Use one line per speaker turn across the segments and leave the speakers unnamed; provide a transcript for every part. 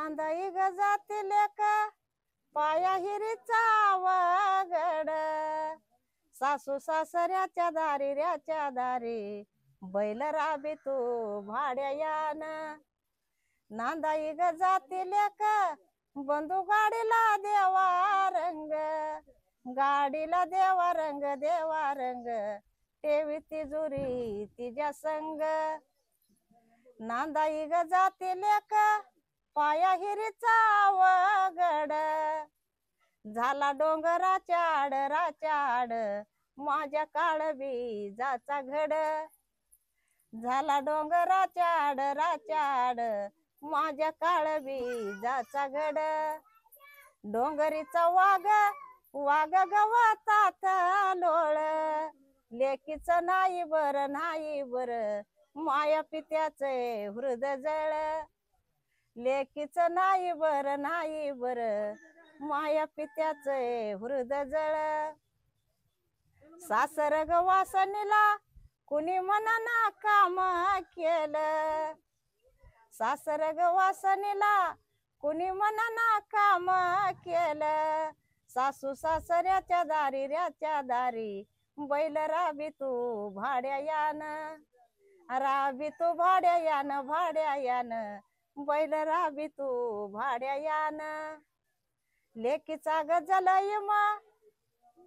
नांदाई ग जाती लेक पाया हिरीचा वगड सासू सासऱ्याच्या दारी ऱ्याच्या दारी बैल राबी तू भाड्या यान नांदाई ग जाती लेक बंधू गाडीला देवा रंग गाडीला देवा रंग ठेवी तिजुरी तिच्या संग नांदाई ग जाती लेक पाया हिरीचा वगड झाला डोंगराच्या आड माझ्या काळबी जाचा घड झाला डोंगराच्या आड माझ्या काळबी जाचा घड डोंगरीचा वाघ गवतात लोळ लेकीचं नाही बर माया पित्याचे हृदय जळ लेकीचं नाही बर माया पित्याचे हृदय जळ सासर ग वासनीला कुणी मनाना काम केलं सासर ग वासनीला कुणी मनाना काम केलं सासू सासऱ्याच्या दारी ऱ्याच्या दारी बैल राबी तू भाड्या यान राबी तू भाड्या यान बैल राबी तू भाड्या यान लेकीचा गजल यमा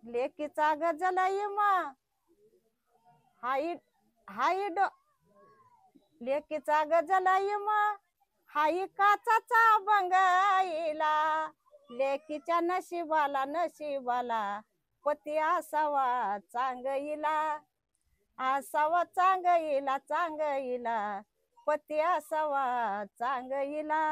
लेकीचा गजल यमा हाई लेकीचा गजल यमा हाई काचाचा बंगाईला लेकीच्या नशिबाला पती असावा चांगईला चांगईला पती असावा चांगईला